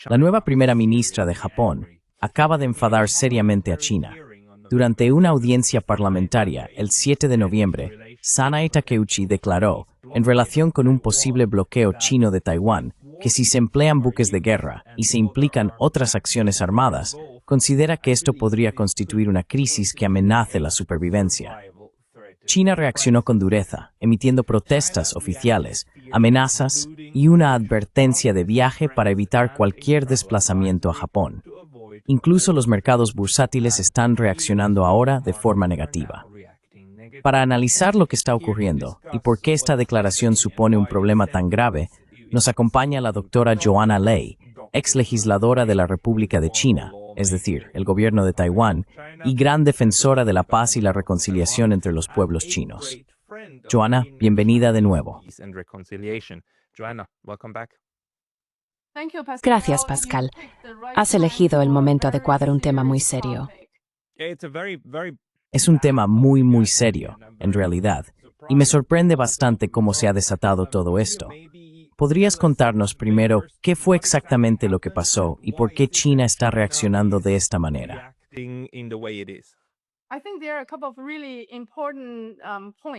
La nueva primera ministra de Japón acaba de enfadar seriamente a China. Durante una audiencia parlamentaria el 7 de noviembre, Sanae Takeuchi declaró, en relación con un posible bloqueo chino de Taiwán, que si se emplean buques de guerra y se implican otras acciones armadas, considera que esto podría constituir una crisis que amenace la supervivencia. China reaccionó con dureza, emitiendo protestas oficiales, amenazas y una advertencia de viaje para evitar cualquier desplazamiento a Japón. Incluso los mercados bursátiles están reaccionando ahora de forma negativa. Para analizar lo que está ocurriendo y por qué esta declaración supone un problema tan grave, nos acompaña la doctora Joanna Lei, ex legisladora de la República de China, es decir, el gobierno de Taiwán, y gran defensora de la paz y la reconciliación entre los pueblos chinos. Joanna, bienvenida de nuevo. Gracias, Pascal. Has elegido el momento adecuado en un tema muy serio. Es un tema muy serio, en realidad, y me sorprende bastante cómo se ha desatado todo esto. ¿Podrías contarnos primero qué fue exactamente lo que pasó y por qué China está reaccionando de esta manera?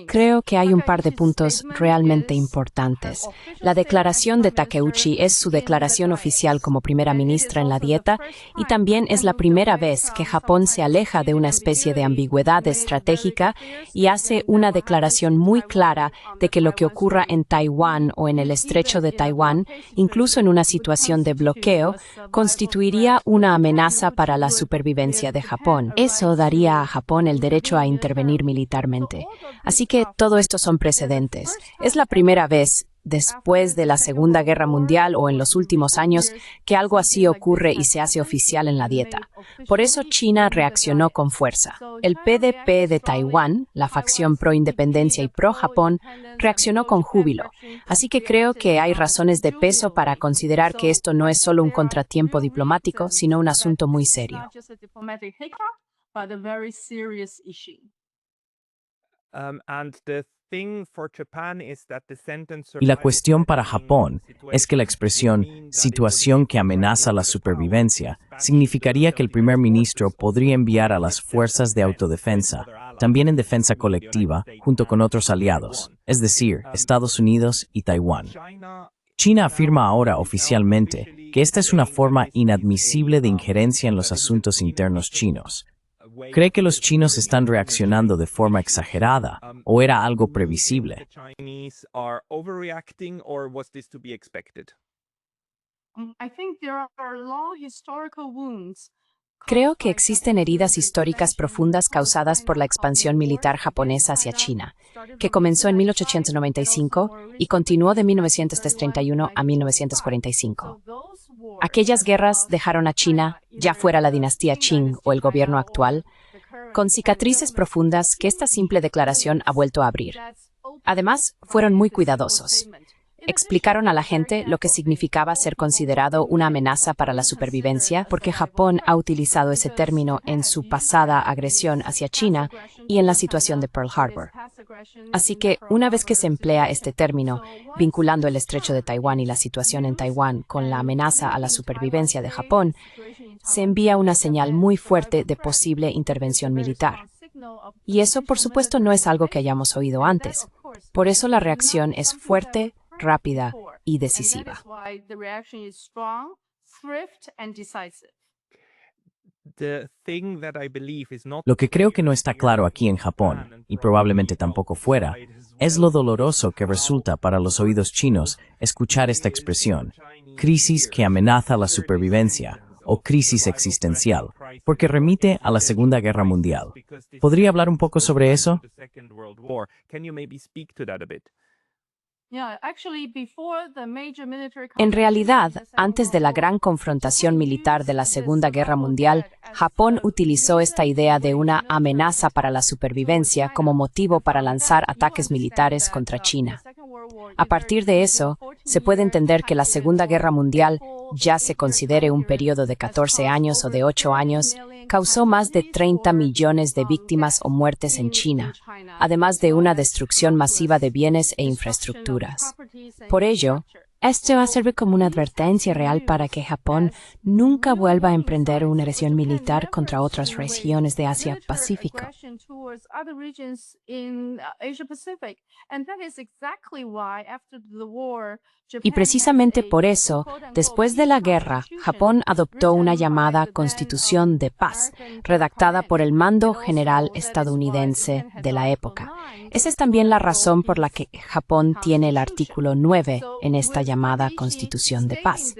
Creo que hay un par de puntos realmente importantes. La declaración de Takeuchi es su declaración oficial como primera ministra en la Dieta y también es la primera vez que Japón se aleja de una especie de ambigüedad estratégica y hace una declaración muy clara de que lo que ocurra en Taiwán o en el estrecho de Taiwán, incluso en una situación de bloqueo, constituiría una amenaza para la supervivencia de Japón. Eso daría a Japón el derecho a intervenir militarmente. Así que todo esto son precedentes. Es la primera vez después de la Segunda Guerra Mundial o en los últimos años que algo así ocurre y se hace oficial en la Dieta. Por eso China reaccionó con fuerza. El PDP de Taiwán, la facción pro-independencia y pro-Japón, reaccionó con júbilo. Así que creo que hay razones de peso para considerar que esto no es solo un contratiempo diplomático, sino un asunto muy serio. Y la cuestión para Japón es que la expresión «situación que amenaza la supervivencia» significaría que el primer ministro podría enviar a las fuerzas de autodefensa, también en defensa colectiva, junto con otros aliados, es decir, Estados Unidos y Taiwán. China afirma ahora oficialmente que esta es una forma inadmisible de injerencia en los asuntos internos chinos. ¿Cree que los chinos están reaccionando de forma exagerada o era algo previsible? Creo que existen heridas históricas profundas causadas por la expansión militar japonesa hacia China, que comenzó en 1895 y continuó de 1931 a 1945. Aquellas guerras dejaron a China, ya fuera la dinastía Qing o el gobierno actual, con cicatrices profundas que esta simple declaración ha vuelto a abrir. Además, fueron muy cuidadosos. Explicaron a la gente lo que significaba ser considerado una amenaza para la supervivencia, porque Japón ha utilizado ese término en su pasada agresión hacia China y en la situación de Pearl Harbor. Así que, una vez que se emplea este término, vinculando el estrecho de Taiwán y la situación en Taiwán con la amenaza a la supervivencia de Japón, se envía una señal muy fuerte de posible intervención militar. Y eso, por supuesto, no es algo que hayamos oído antes. Por eso la reacción es fuerte, rápida y decisiva. Lo que creo que no está claro aquí en Japón, y probablemente tampoco fuera, es lo doloroso que resulta para los oídos chinos escuchar esta expresión, crisis que amenaza la supervivencia o crisis existencial, porque remite a la Segunda Guerra Mundial. ¿Podría hablar un poco sobre eso? En realidad, antes de la gran confrontación militar de la Segunda Guerra Mundial, Japón utilizó esta idea de una amenaza para la supervivencia como motivo para lanzar ataques militares contra China. A partir de eso, se puede entender que la Segunda Guerra Mundial, ya se considere un periodo de 14 años o de 8 años, causó más de 30 millones de víctimas o muertes en China, además de una destrucción masiva de bienes e infraestructuras. Por ello, Esto va a servir como una advertencia real para que Japón nunca vuelva a emprender una agresión militar contra otras regiones de Asia-Pacífico. Y precisamente por eso, después de la guerra, Japón adoptó una llamada Constitución de Paz, redactada por el mando general estadounidense de la época. Esa es también la razón por la que Japón tiene el artículo 9 en esta llamada Constitución de Paz.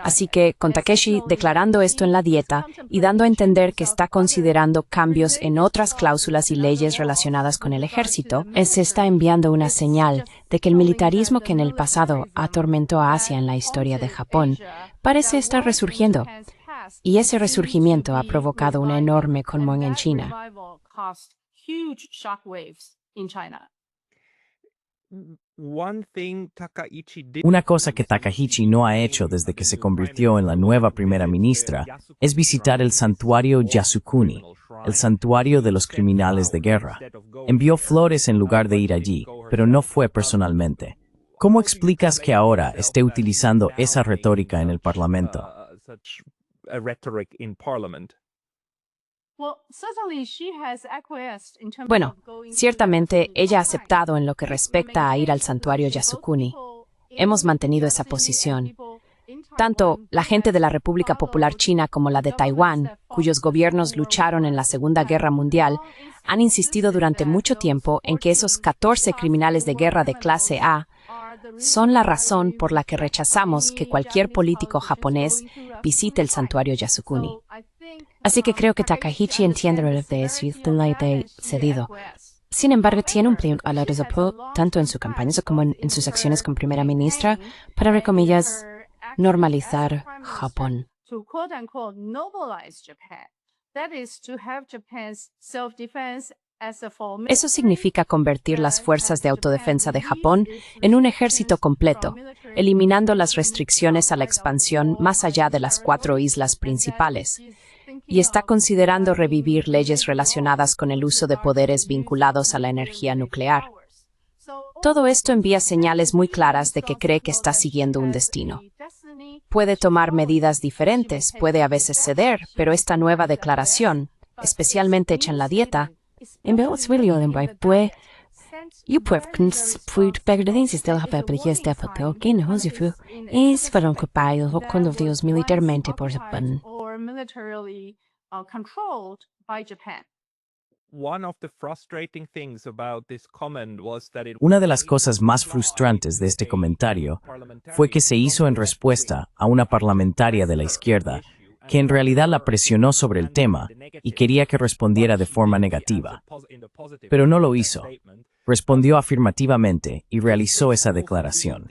Así que, con Takeshi declarando esto en la dieta y dando a entender que está considerando cambios en otras cláusulas y leyes relacionadas con el ejército, se está enviando una señal de que el militarismo que en el pasado atormentó a Asia en la historia de Japón parece estar resurgiendo. Y ese resurgimiento ha provocado una enorme conmoción en China. Una cosa que Takaichi no ha hecho desde que se convirtió en la nueva primera ministra es visitar el santuario Yasukuni, el santuario de los criminales de guerra. Envió flores en lugar de ir allí, pero no fue personalmente. ¿Cómo explicas que ahora esté utilizando esa retórica en el Parlamento? Bueno, ciertamente ella ha aceptado en lo que respecta a ir al santuario Yasukuni. Hemos mantenido esa posición. Tanto la gente de la República Popular China como la de Taiwán, cuyos gobiernos lucharon en la Segunda Guerra Mundial, han insistido durante mucho tiempo en que esos 14 criminales de guerra de clase A son la razón por la que rechazamos que cualquier político japonés visite el santuario Yasukuni. Así que creo que Takaichi entiende de eso y ha cedido. Sin embargo, tiene un plan a la resolución, tanto en su campaña como en sus acciones como primera ministra, para, entre comillas, normalizar Japón. Eso significa convertir las fuerzas de autodefensa de Japón en un ejército completo, eliminando las restricciones a la expansión más allá de las 4 islas principales. Y está considerando revivir leyes relacionadas con el uso de poderes vinculados a la energía nuclear. Todo esto envía señales muy claras de que cree que está siguiendo un destino. Puede tomar medidas diferentes, puede a veces ceder, pero esta nueva declaración, especialmente hecha en la dieta, Una de las cosas más frustrantes de este comentario fue que se hizo en respuesta a una parlamentaria de la izquierda que en realidad la presionó sobre el tema y quería que respondiera de forma negativa. Pero no lo hizo. Respondió afirmativamente y realizó esa declaración.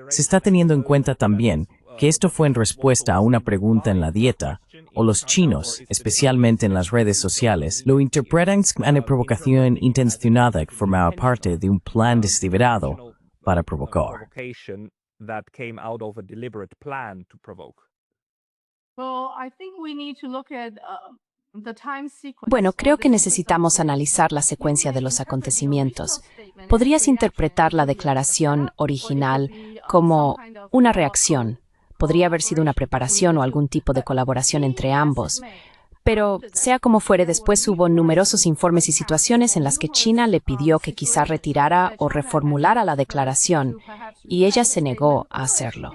Se está teniendo en cuenta también que esto fue en respuesta a una pregunta en la dieta, o los chinos, especialmente en las redes sociales, lo interpretan como una provocación intencionada que formaba parte de un plan deliberado para provocar. Bueno, creo que necesitamos analizar la secuencia de los acontecimientos. Podrías interpretar la declaración original como una reacción. Podría haber sido una preparación o algún tipo de colaboración entre ambos. Pero, sea como fuere, después hubo numerosos informes y situaciones en las que China le pidió que quizá retirara o reformulara la declaración, y ella se negó a hacerlo.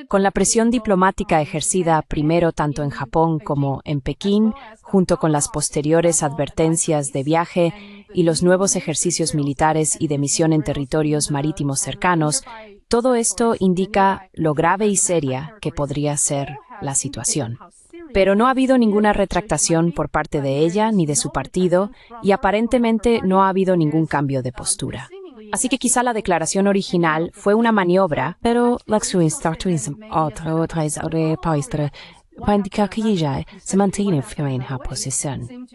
Con la presión diplomática ejercida primero tanto en Japón como en Pekín, junto con las posteriores advertencias de viaje y los nuevos ejercicios militares y de misión en territorios marítimos cercanos, todo esto indica lo grave y seria que podría ser la situación. Pero no ha habido ninguna retractación por parte de ella ni de su partido y aparentemente no ha habido ningún cambio de postura. Así que quizá la declaración original fue una maniobra, pero para indicar que ella se mantiene firme en su posición.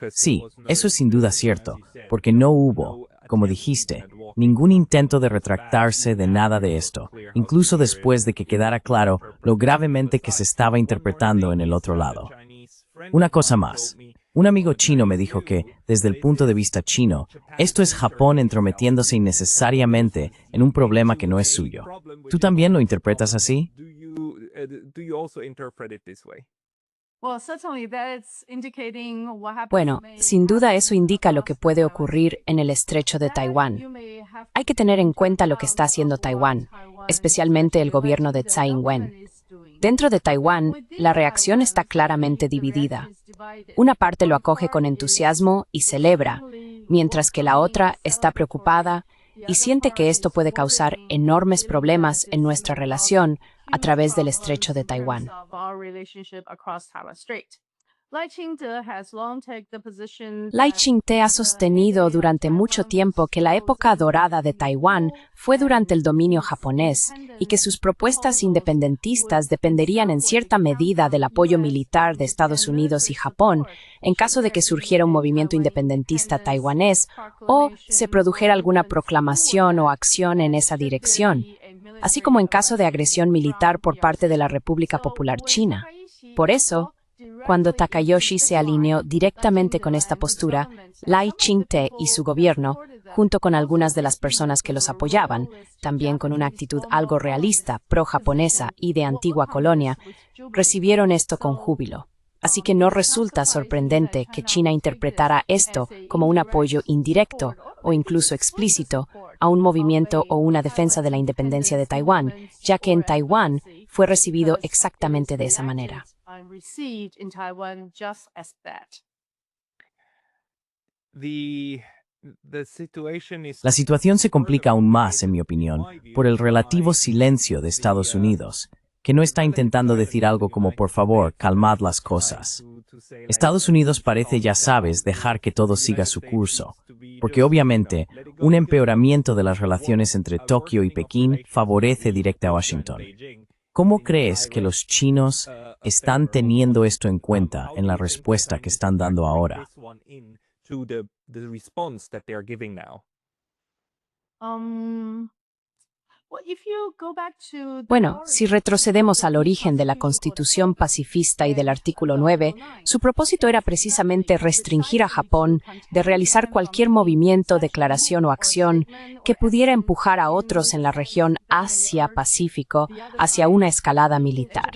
Sí, eso es sin duda cierto, porque no hubo, como dijiste, ningún intento de retractarse de nada de esto, incluso después de que quedara claro lo gravemente que se estaba interpretando en el otro lado. Una cosa más. Un amigo chino me dijo que, desde el punto de vista chino, esto es Japón entrometiéndose innecesariamente en un problema que no es suyo. ¿Tú también lo interpretas así? Bueno, sin duda eso indica lo que puede ocurrir en el estrecho de Taiwán. Hay que tener en cuenta lo que está haciendo Taiwán, especialmente el gobierno de Tsai Ing-wen. Dentro de Taiwán, la reacción está claramente dividida. Una parte lo acoge con entusiasmo y celebra, mientras que la otra está preocupada y siente que esto puede causar enormes problemas en nuestra relación a través del estrecho de Taiwán. Lai Ching-te ha sostenido durante mucho tiempo que la época dorada de Taiwán fue durante el dominio japonés y que sus propuestas independentistas dependerían en cierta medida del apoyo militar de Estados Unidos y Japón en caso de que surgiera un movimiento independentista taiwanés o se produjera alguna proclamación o acción en esa dirección, así como en caso de agresión militar por parte de la República Popular China. Por eso, cuando Takayoshi se alineó directamente con esta postura, Lai Ching-te y su gobierno, junto con algunas de las personas que los apoyaban, también con una actitud algo realista, pro-japonesa y de antigua colonia, recibieron esto con júbilo. Así que no resulta sorprendente que China interpretara esto como un apoyo indirecto o incluso explícito a un movimiento o una defensa de la independencia de Taiwán, ya que en Taiwán fue recibido exactamente de esa manera. La situación se complica aún más, en mi opinión, por el relativo silencio de Estados Unidos, que no está intentando decir algo como por favor, calmad las cosas. Estados Unidos parece, ya sabes, dejar que todo siga su curso, porque obviamente un empeoramiento de las relaciones entre Tokio y Pekín favorece directa a Washington. ¿Cómo crees que los chinos están teniendo esto en cuenta en la respuesta que están dando ahora? Bueno, si retrocedemos al origen de la Constitución pacifista y del artículo 9, su propósito era precisamente restringir a Japón de realizar cualquier movimiento, declaración o acción que pudiera empujar a otros en la región Asia-Pacífico hacia una escalada militar.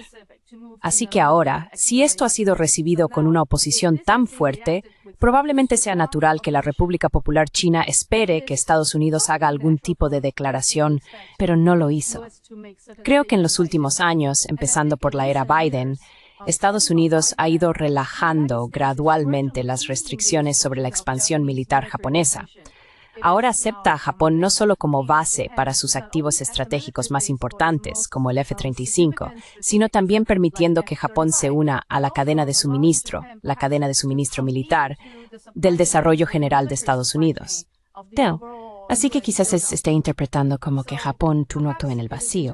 Así que ahora, si esto ha sido recibido con una oposición tan fuerte, probablemente sea natural que la República Popular China espere que Estados Unidos haga algún tipo de declaración, pero no lo hizo. Creo que en los últimos años, empezando por la era Biden, Estados Unidos ha ido relajando gradualmente las restricciones sobre la expansión militar japonesa. Ahora acepta a Japón no solo como base para sus activos estratégicos más importantes, como el F-35, sino también permitiendo que Japón se una a la cadena de suministro, la cadena de suministro militar, del desarrollo general de Estados Unidos. Así que quizás se esté interpretando como que Japón tú noto en el vacío.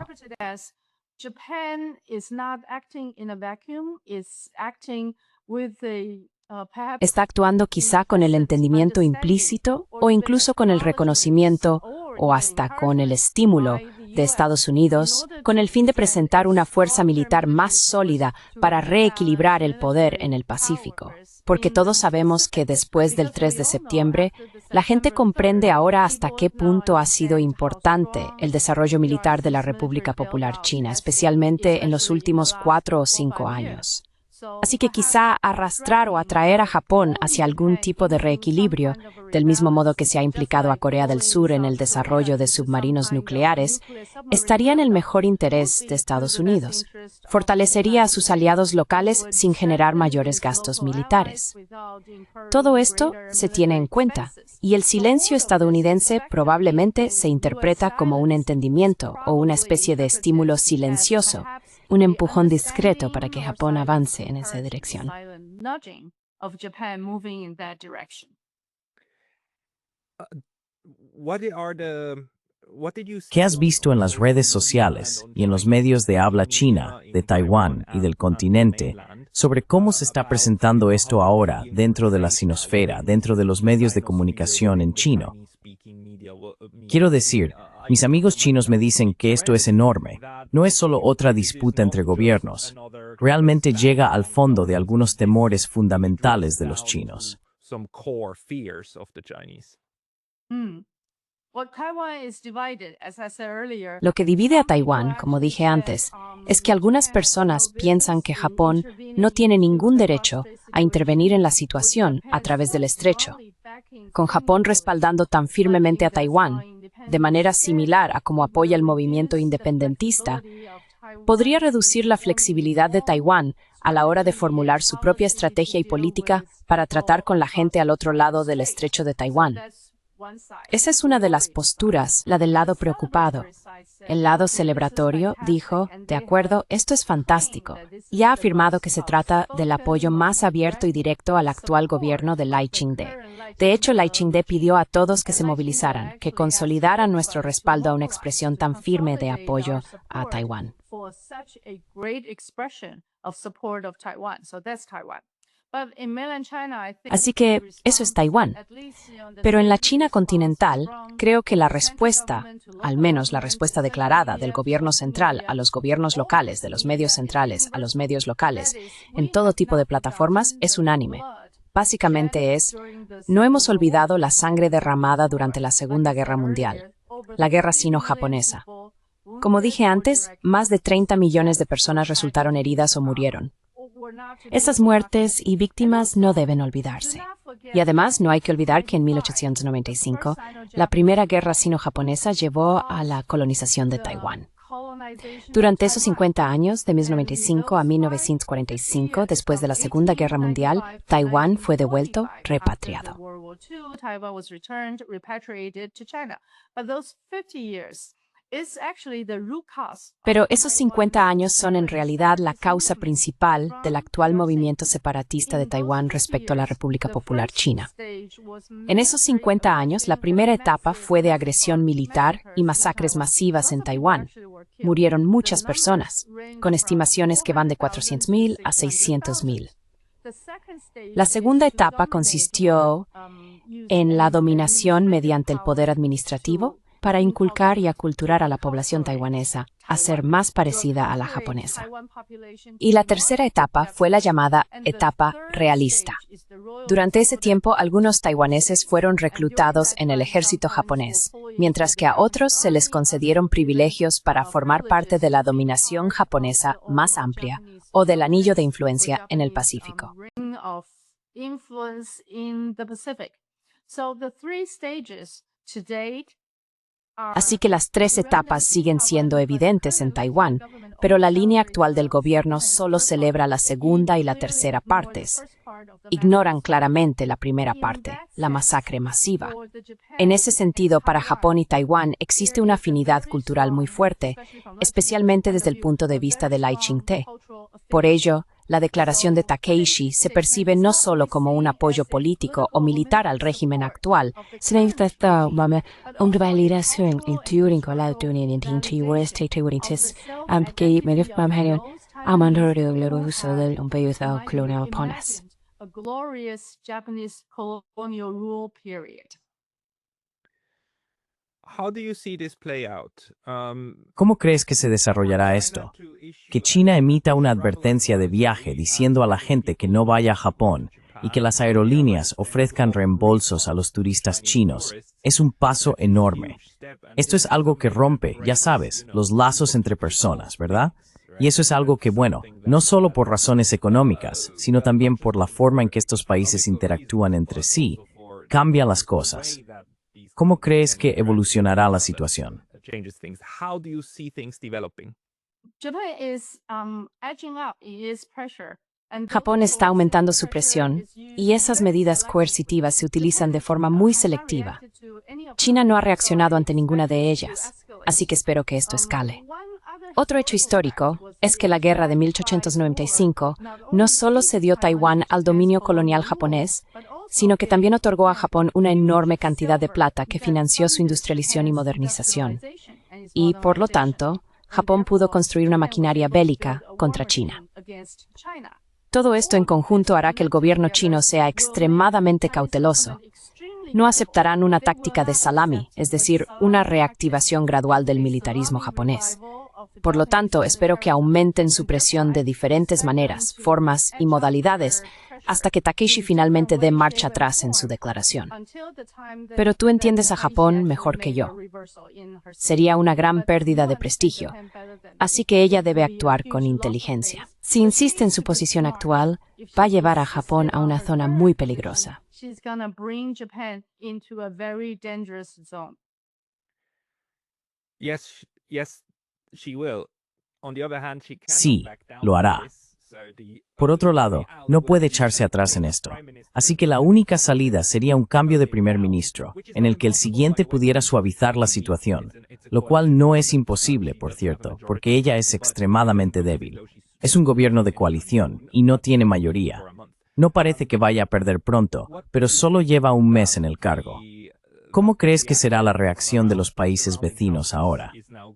Está actuando quizá con el entendimiento implícito o incluso con el reconocimiento o hasta con el estímulo de Estados Unidos con el fin de presentar una fuerza militar más sólida para reequilibrar el poder en el Pacífico. Porque todos sabemos que después del 3 de septiembre, la gente comprende ahora hasta qué punto ha sido importante el desarrollo militar de la República Popular China, especialmente en los últimos 4 o 5 años. Así que quizá arrastrar o atraer a Japón hacia algún tipo de reequilibrio, del mismo modo que se ha implicado a Corea del Sur en el desarrollo de submarinos nucleares, estaría en el mejor interés de Estados Unidos. Fortalecería a sus aliados locales sin generar mayores gastos militares. Todo esto se tiene en cuenta, y el silencio estadounidense probablemente se interpreta como un entendimiento o una especie de estímulo silencioso, un empujón discreto para que Japón avance en esa dirección. ¿Qué has visto en las redes sociales y en los medios de habla china, de Taiwán y del continente sobre cómo se está presentando esto ahora dentro de la sinosfera, dentro de los medios de comunicación en chino. Quiero decir, mis amigos chinos me dicen que esto es enorme. No es solo otra disputa entre gobiernos. Realmente llega al fondo de algunos temores fundamentales de los chinos. Lo que divide a Taiwán, como dije antes, es que algunas personas piensan que Japón no tiene ningún derecho a intervenir en la situación a través del estrecho. Con Japón respaldando tan firmemente a Taiwán, de manera similar a como apoya el movimiento independentista, podría reducir la flexibilidad de Taiwán a la hora de formular su propia estrategia y política para tratar con la gente al otro lado del estrecho de Taiwán. Esa es una de las posturas, la del lado preocupado. El lado celebratorio dijo, de acuerdo, esto es fantástico, y ha afirmado que se trata del apoyo más abierto y directo al actual gobierno de Lai Ching-te. De hecho, Lai Ching-te pidió a todos que se movilizaran, que consolidaran nuestro respaldo a una expresión tan firme de apoyo a Taiwán. Así que eso es Taiwán. Pero en la China continental, creo que la respuesta, al menos la respuesta declarada del gobierno central a los gobiernos locales, de los medios centrales a los medios locales, en todo tipo de plataformas, es unánime. Básicamente es, no hemos olvidado la sangre derramada durante la Segunda Guerra Mundial, la guerra sino-japonesa. Como dije antes, más de 30 millones de personas resultaron heridas o murieron. Esas muertes y víctimas no deben olvidarse. Y además, no hay que olvidar que en 1895, la primera guerra sino-japonesa llevó a la colonización de Taiwán. Durante esos 50 años, de 1995 a 1945, después de la Segunda Guerra Mundial, Taiwán fue devuelto, repatriado. Pero esos 50 años son en realidad la causa principal del actual movimiento separatista de Taiwán respecto a la República Popular China. En esos 50 años, la primera etapa fue de agresión militar y masacres masivas en Taiwán. Murieron muchas personas, con estimaciones que van de 400,000 a 600,000. La segunda etapa consistió en la dominación mediante el poder administrativo, para inculcar y aculturar a la población taiwanesa a ser más parecida a la japonesa. Y la tercera etapa fue la llamada etapa realista. Durante ese tiempo, algunos taiwaneses fueron reclutados en el ejército japonés, mientras que a otros se les concedieron privilegios para formar parte de la dominación japonesa más amplia o del anillo de influencia en el Pacífico. Así que las tres etapas siguen siendo evidentes en Taiwán, pero la línea actual del gobierno solo celebra la segunda y la tercera partes. Ignoran claramente la primera parte, la masacre masiva. En ese sentido, para Japón y Taiwán existe una afinidad cultural muy fuerte, especialmente desde el punto de vista de Lai Ching-te. Por ello, la declaración de Takeishi se percibe no solo como un apoyo político o militar al régimen actual, sino a glorious Japanese colonial rule period. How do you see this play out? ¿Cómo crees que se desarrollará esto? Que China emita una advertencia de viaje diciendo a la gente que no vaya a Japón y que las aerolíneas ofrezcan reembolsos a los turistas chinos es un paso enorme. Esto es algo que rompe, ya sabes, los lazos entre personas, ¿verdad? Y eso es algo que, bueno, no solo por razones económicas, sino también por la forma en que estos países interactúan entre sí, cambia las cosas. ¿Cómo crees que evolucionará la situación? Japón está aumentando su presión, y esas medidas coercitivas se utilizan de forma muy selectiva. China no ha reaccionado ante ninguna de ellas, así que espero que esto escale. Otro hecho histórico es que la guerra de 1895 no solo cedió Taiwán al dominio colonial japonés, sino que también otorgó a Japón una enorme cantidad de plata que financió su industrialización y modernización. Y, por lo tanto, Japón pudo construir una maquinaria bélica contra China. Todo esto en conjunto hará que el gobierno chino sea extremadamente cauteloso. No aceptarán una táctica de salami, es decir, una reactivación gradual del militarismo japonés. Por lo tanto, espero que aumenten su presión de diferentes maneras, formas y modalidades hasta que Takeshi finalmente dé marcha atrás en su declaración. Pero tú entiendes a Japón mejor que yo. Sería una gran pérdida de prestigio, así que ella debe actuar con inteligencia. Si insiste en su posición actual, va a llevar a Japón a una zona muy peligrosa. She's gonna bring Japan into a very dangerous zone. Yes, she will. On the other hand, she cannot Sí, back down lo from hará. this, so the Por otro only lado, way out no would puede be echarse to atrás en change esto. prime minister Así que la única salida sería un cambio de primer ministro, en el que el siguiente pudiera suavizar la situación, lo cual no es imposible, por cierto, porque ella es extremadamente débil. Es un gobierno de coalición y no tiene mayoría. No parece que vaya a perder pronto, pero solo lleva un mes en el cargo. ¿Cómo crees que será la reacción de los países vecinos ahora?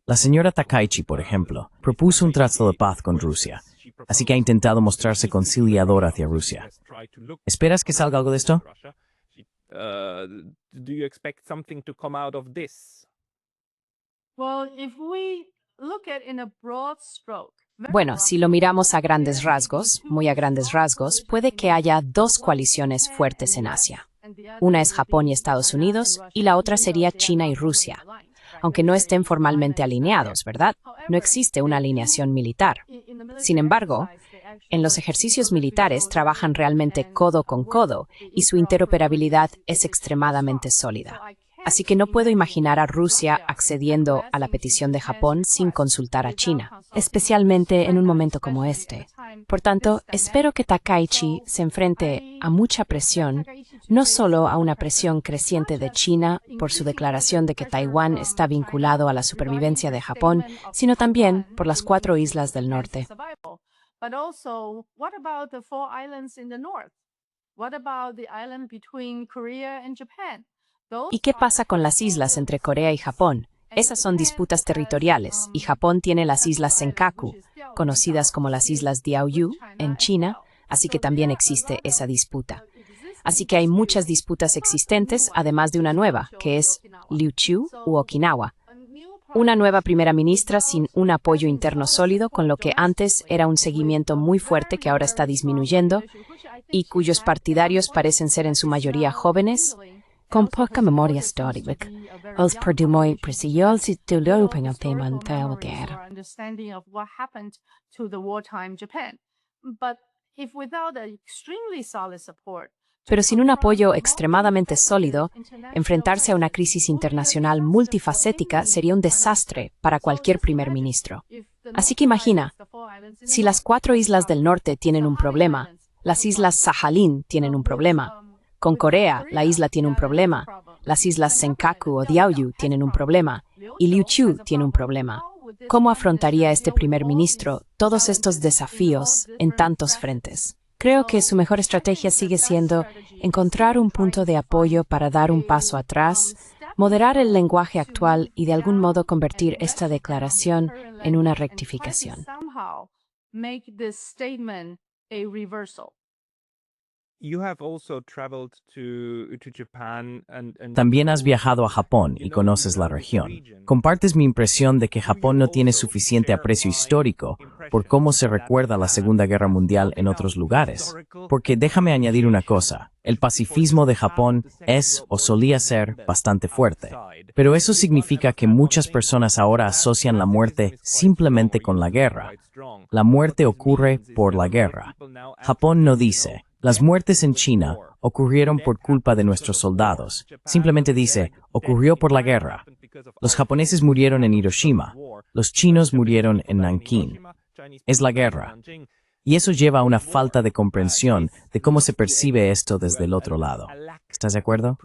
La señora Takaichi, por ejemplo, propuso un tratado de paz con Rusia, así que ha intentado mostrarse conciliadora hacia Rusia. ¿Esperas que salga algo de esto? Do you expect something to come out of this? Well, if we look at in a broad stroke. Bueno, si lo miramos a grandes rasgos, muy a grandes rasgos, puede que haya dos coaliciones fuertes en Asia. Una es Japón y Estados Unidos, y la otra sería China y Rusia. Aunque no estén formalmente alineados, ¿verdad? No existe una alineación militar. Sin embargo, en los ejercicios militares trabajan realmente codo con codo, y su interoperabilidad es extremadamente sólida. Así que no puedo imaginar a Rusia accediendo a la petición de Japón sin consultar a China, especialmente en un momento como este. Por tanto, espero que Takaichi se enfrente a mucha presión, no solo a una presión creciente de China por su declaración de que Taiwán está vinculado a la supervivencia de Japón, sino también por las 4 islas del norte. But also, what about the 4 islands in the north? What about the island between Korea and Japan? ¿Y qué pasa con las islas entre Corea y Japón? Esas son disputas territoriales, y Japón tiene las islas Senkaku, conocidas como las islas Diaoyu, en China, así que también existe esa disputa. Así que hay muchas disputas existentes, además de una nueva, que es Ryukyu u Okinawa. Una nueva primera ministra sin un apoyo interno sólido, con lo que antes era un seguimiento muy fuerte que ahora está disminuyendo, y cuyos partidarios parecen ser en su mayoría jóvenes, con poca memoria histórica. Els perdimos presión si te lo open al tema de la guerra. Pero sin un apoyo extremadamente sólido, enfrentarse a una crisis internacional multifacética sería un desastre para cualquier primer ministro. Así que imagina, si las 4 islas del norte tienen un problema, las islas Sajalín tienen un problema. Con Corea, la isla tiene un problema. Las islas Senkaku o Diaoyu tienen un problema. Y Ryukyu tiene un problema. ¿Cómo afrontaría este primer ministro todos estos desafíos en tantos frentes? Creo que su mejor estrategia sigue siendo encontrar un punto de apoyo para dar un paso atrás, moderar el lenguaje actual y de algún modo convertir esta declaración en una rectificación. You have also traveled to Japan and También has viajado a Japón y conoces la región. ¿Compartes mi impresión de que Japón no tiene suficiente aprecio histórico por cómo se recuerda la Segunda Guerra Mundial en otros lugares? Porque déjame añadir una cosa, el pacifismo de Japón es o solía ser bastante fuerte. Pero eso significa que muchas personas ahora asocian la muerte simplemente con la guerra. La muerte ocurre por la guerra. Japón no dice, las muertes en China ocurrieron por culpa de nuestros soldados. Simplemente dice, ocurrió por la guerra. Los japoneses murieron en Hiroshima. Los chinos murieron en Nankín. Es la guerra. Y eso lleva a una falta de comprensión de cómo se percibe esto desde el otro lado. ¿Estás de acuerdo?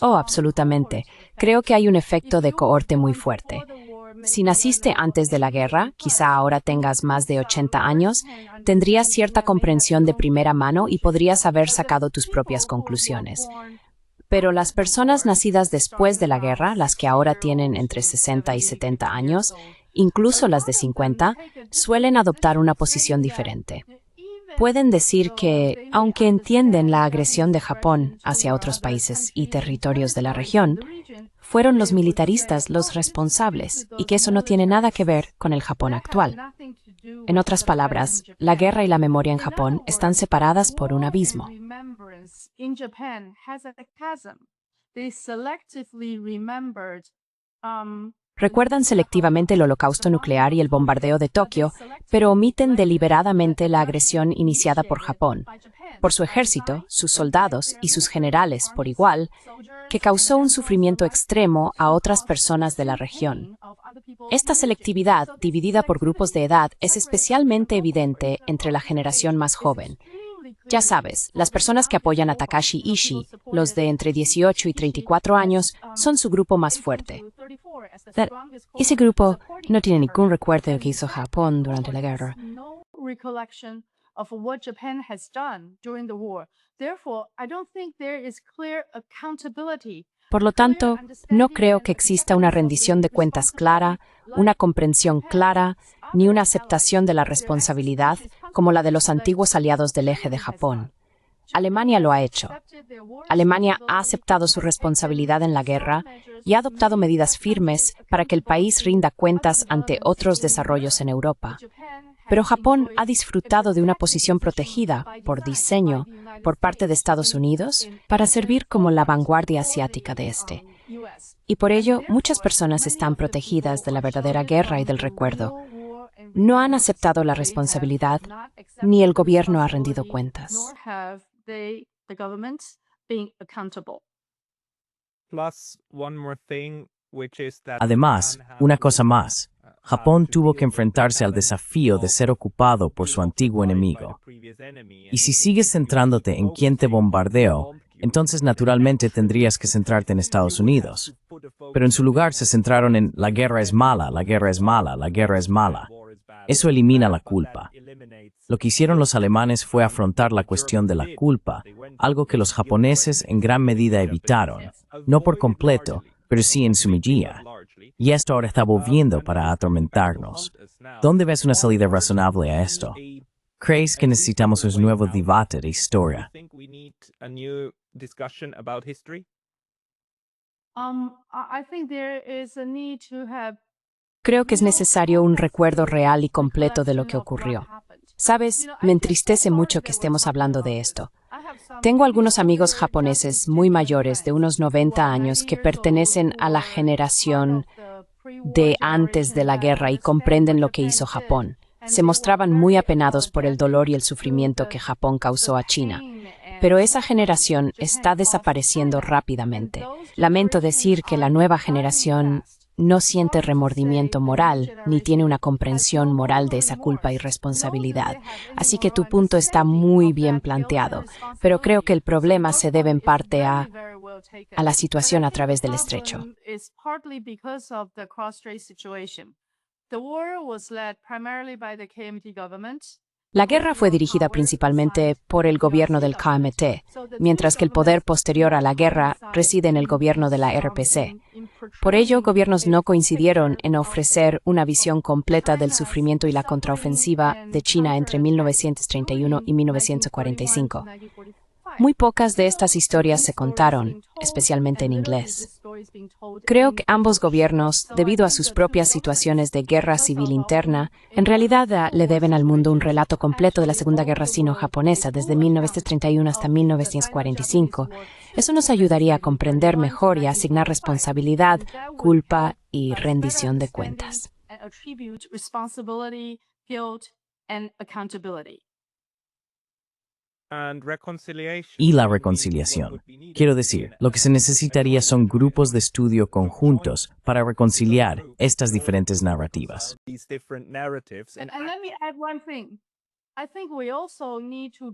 Oh, absolutamente. Creo que hay un efecto de cohorte muy fuerte. Si naciste antes de la guerra, quizá ahora tengas más de 80 años, tendrías cierta comprensión de primera mano y podrías haber sacado tus propias conclusiones. Pero las personas nacidas después de la guerra, las que ahora tienen entre 60 y 70 años, incluso las de 50, suelen adoptar una posición diferente. Pueden decir que, aunque entienden la agresión de Japón hacia otros países y territorios de la región, fueron los militaristas los responsables y que eso no tiene nada que ver con el Japón actual. En otras palabras, la guerra y la memoria en Japón están separadas por un abismo. Recuerdan selectivamente el holocausto nuclear y el bombardeo de Tokio, pero omiten deliberadamente la agresión iniciada por Japón, por su ejército, sus soldados y sus generales por igual, que causó un sufrimiento extremo a otras personas de la región. Esta selectividad, dividida por grupos de edad, es especialmente evidente entre la generación más joven. Ya sabes, las personas que apoyan a Takashi Ishii, los de entre 18 y 34 años, son su grupo más fuerte. Ese grupo no tiene ningún recuerdo de lo que hizo Japón durante la guerra. Por lo tanto, no creo que exista una rendición de cuentas clara, una comprensión clara, ni una aceptación de la responsabilidad como la de los antiguos aliados del eje de Japón. Alemania lo ha hecho. Alemania ha aceptado su responsabilidad en la guerra y ha adoptado medidas firmes para que el país rinda cuentas ante otros desarrollos en Europa. Pero Japón ha disfrutado de una posición protegida, por diseño, por parte de Estados Unidos, para servir como la vanguardia asiática de este. Y por ello, muchas personas están protegidas de la verdadera guerra y del recuerdo. No han aceptado la responsabilidad, ni el gobierno ha rendido cuentas. Además, una cosa más. Japón tuvo que enfrentarse al desafío de ser ocupado por su antiguo enemigo. Y si sigues centrándote en quién te bombardeó, entonces naturalmente tendrías que centrarte en Estados Unidos. Pero en su lugar se centraron en la guerra es mala, la guerra es mala, la guerra es mala. Eso elimina la culpa. Lo que hicieron los alemanes fue afrontar la cuestión de la culpa, algo que los japoneses en gran medida evitaron, no por completo, pero sí en su mayoría. Y esto ahora está volviendo para atormentarnos. ¿Dónde ves una salida razonable a esto? ¿Crees que necesitamos un nuevo debate de historia? Creo que es necesario un recuerdo real y completo de lo que ocurrió. Sabes, me entristece mucho que estemos hablando de esto. Tengo algunos amigos japoneses muy mayores, de unos 90 años, que pertenecen a la generación de antes de la guerra y comprenden lo que hizo Japón. Se mostraban muy apenados por el dolor y el sufrimiento que Japón causó a China. Pero esa generación está desapareciendo rápidamente. Lamento decir que la nueva generación no siente remordimiento moral, ni tiene una comprensión moral de esa culpa y responsabilidad. Así que tu punto está muy bien planteado, pero creo que el problema se debe en parte a la situación a través del estrecho. La guerra fue dirigida principalmente por el gobierno del KMT, mientras que el poder posterior a la guerra reside en el gobierno de la RPC. Por ello, gobiernos no coincidieron en ofrecer una visión completa del sufrimiento y la contraofensiva de China entre 1931 y 1945. Muy pocas de estas historias se contaron, especialmente en inglés. Creo que ambos gobiernos, debido a sus propias situaciones de guerra civil interna, en realidad le deben al mundo un relato completo de la Segunda Guerra Sino-Japonesa desde 1931 hasta 1945. Eso nos ayudaría a comprender mejor y a asignar responsabilidad, culpa y rendición de cuentas. Y la reconciliación. Quiero decir, lo que se necesitaría son grupos de estudio conjuntos para reconciliar estas diferentes narrativas.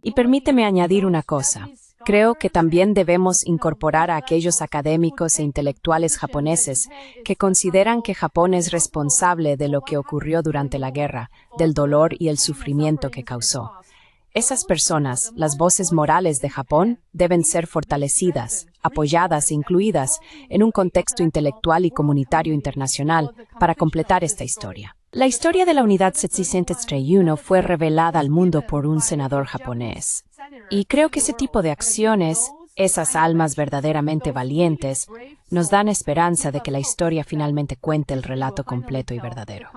Y permíteme añadir una cosa. Creo que también debemos incorporar a aquellos académicos e intelectuales japoneses que consideran que Japón es responsable de lo que ocurrió durante la guerra, del dolor y el sufrimiento que causó. Esas personas, las voces morales de Japón, deben ser fortalecidas, apoyadas e incluidas en un contexto intelectual y comunitario internacional para completar esta historia. La historia de la Unidad 731 fue revelada al mundo por un senador japonés. Y creo que ese tipo de acciones, esas almas verdaderamente valientes, nos dan esperanza de que la historia finalmente cuente el relato completo y verdadero.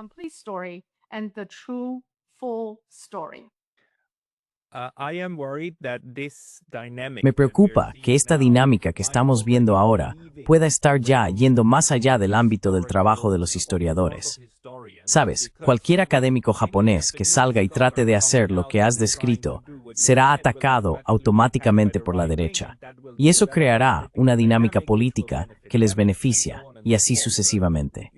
Me preocupa que esta dinámica que estamos viendo ahora pueda estar ya yendo más allá del ámbito del trabajo de los historiadores. Sabes, cualquier académico japonés que salga y trate de hacer lo que has descrito será atacado automáticamente por la derecha. Y eso creará una dinámica política que les beneficia, y así sucesivamente.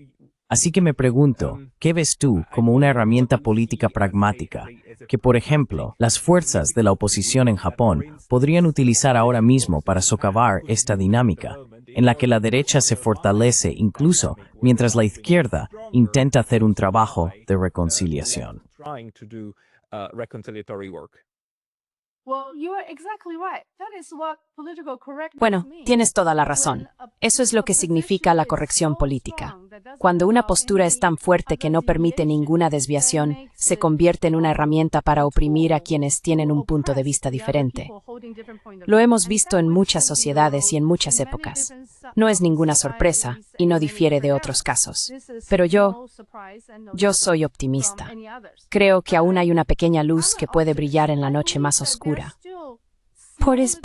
Así que me pregunto, ¿qué ves tú como una herramienta política pragmática que, por ejemplo, las fuerzas de la oposición en Japón podrían utilizar ahora mismo para socavar esta dinámica, en la que la derecha se fortalece incluso mientras la izquierda intenta hacer un trabajo de reconciliación? Bueno, tienes toda la razón. Eso es lo que significa la corrección política. Cuando una postura es tan fuerte que no permite ninguna desviación, se convierte en una herramienta para oprimir a quienes tienen un punto de vista diferente. Lo hemos visto en muchas sociedades y en muchas épocas. No es ninguna sorpresa y no difiere de otros casos. Pero yo soy optimista. Creo que aún hay una pequeña luz que puede brillar en la noche más oscura. Por eso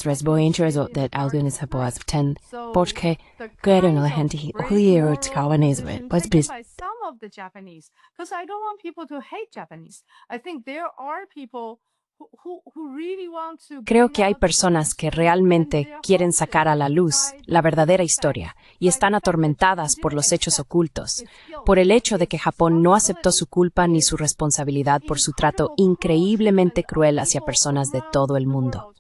es muy interesante algunos japoneses porque quieren a la gente oír japonés. Creo que hay personas que realmente quieren sacar a la luz la verdadera historia y están atormentadas por los hechos ocultos, por el hecho de que Japón no aceptó su culpa ni su responsabilidad por su trato increíblemente cruel hacia personas de todo el mundo.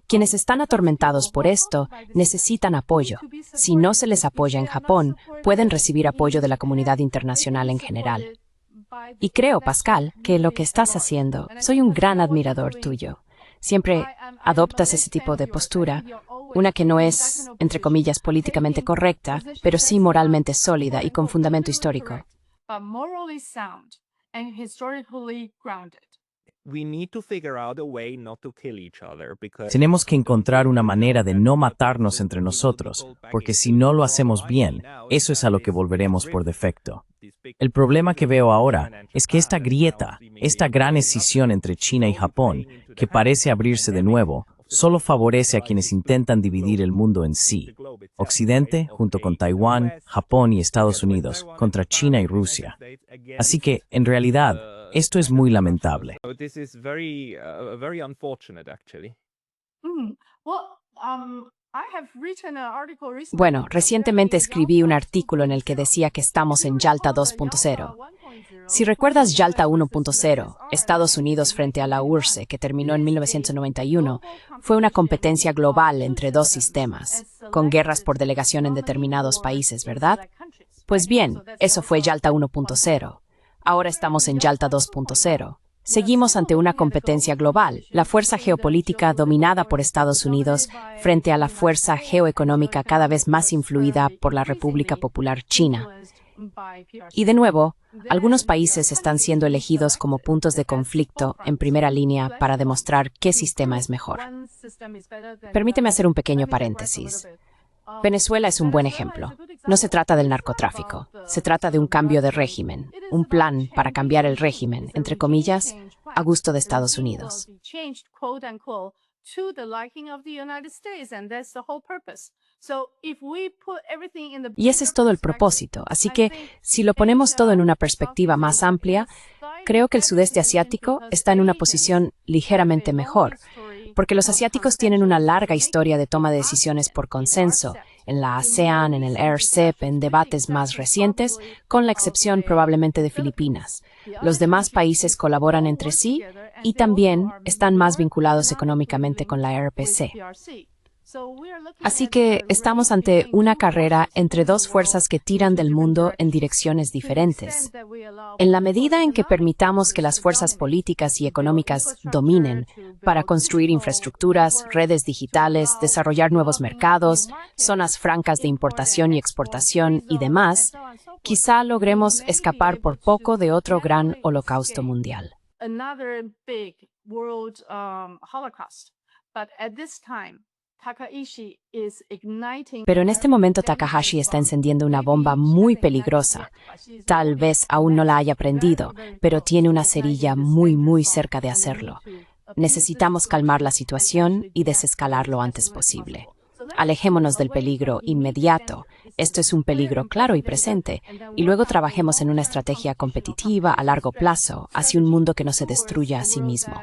Quienes están atormentados por esto necesitan apoyo. Si no se les apoya en Japón, pueden recibir apoyo de la comunidad internacional en general. Y creo, Pascal, que lo que estás haciendo, soy un gran admirador tuyo. Siempre adoptas ese tipo de postura, una que no es, entre comillas, políticamente correcta, pero sí moralmente sólida y con fundamento histórico. Tenemos que encontrar una manera de no matarnos entre nosotros, porque si no lo hacemos bien, eso es a lo que volveremos por defecto. El problema que veo ahora es que esta grieta, esta gran escisión entre China y Japón, que parece abrirse de nuevo, solo favorece a quienes intentan dividir el mundo en sí. Occidente, junto con Taiwán, Japón y Estados Unidos, contra China y Rusia. Así que, en realidad, esto es muy lamentable. Bueno, recientemente escribí un artículo en el que decía que estamos en Yalta 2.0. Si recuerdas Yalta 1.0, Estados Unidos frente a la URSS, que terminó en 1991, fue una competencia global entre dos sistemas, con guerras por delegación en determinados países, ¿verdad? Pues bien, eso fue Yalta 1.0. Ahora estamos en Yalta 2.0. Seguimos ante una competencia global, la fuerza geopolítica dominada por Estados Unidos frente a la fuerza geoeconómica cada vez más influida por la República Popular China. Y de nuevo, algunos países están siendo elegidos como puntos de conflicto en primera línea para demostrar qué sistema es mejor. Permíteme hacer un pequeño paréntesis. Venezuela es un buen ejemplo. No se trata del narcotráfico, se trata de un cambio de régimen, un plan para cambiar el régimen, entre comillas, a gusto de Estados Unidos. Y ese es todo el propósito, así que si lo ponemos todo en una perspectiva más amplia, creo que el sudeste asiático está en una posición ligeramente mejor, porque los asiáticos tienen una larga historia de toma de decisiones por consenso, en la ASEAN, en el RCEP, en debates más recientes, con la excepción probablemente de Filipinas. Los demás países colaboran entre sí y también están más vinculados económicamente con la RPC. Así que estamos ante una carrera entre dos fuerzas que tiran del mundo en direcciones diferentes. En la medida en que permitamos que las fuerzas políticas y económicas dominen para construir infraestructuras, redes digitales, desarrollar nuevos mercados, zonas francas de importación y exportación y demás, quizá logremos escapar por poco de otro gran holocausto mundial. Pero en este momento Takahashi está encendiendo una bomba muy peligrosa. Tal vez aún no la haya prendido, pero tiene una cerilla muy cerca de hacerlo. Necesitamos calmar la situación y desescalar lo antes posible. Alejémonos del peligro inmediato. Esto es un peligro claro y presente, y luego trabajemos en una estrategia competitiva a largo plazo hacia un mundo que no se destruya a sí mismo.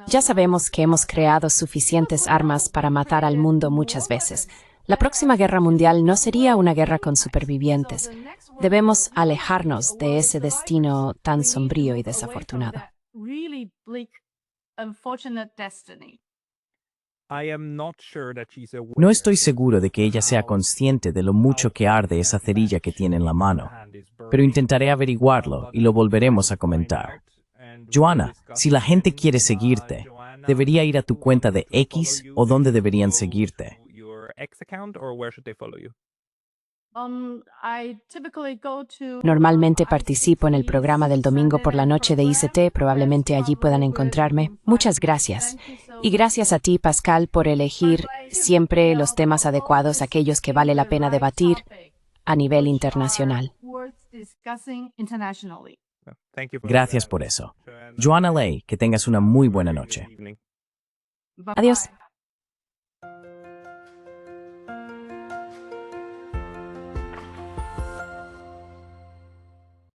Ya sabemos que hemos creado suficientes armas para matar al mundo muchas veces. La próxima guerra mundial no sería una guerra con supervivientes. Debemos alejarnos de ese destino tan sombrío y desafortunado. No estoy seguro de que ella sea consciente de lo mucho que arde esa cerilla que tiene en la mano, pero intentaré averiguarlo y lo volveremos a comentar. Joanna, si la gente quiere seguirte, ¿debería ir a tu cuenta de X o dónde deberían seguirte? Normalmente participo en el programa del domingo por la noche de ICT, probablemente allí puedan encontrarme. Muchas gracias. Y gracias a ti, Pascal, por elegir siempre los temas adecuados, aquellos que vale la pena debatir a nivel internacional. Gracias por eso. Joanna Ley, que tengas una muy buena noche. Adiós.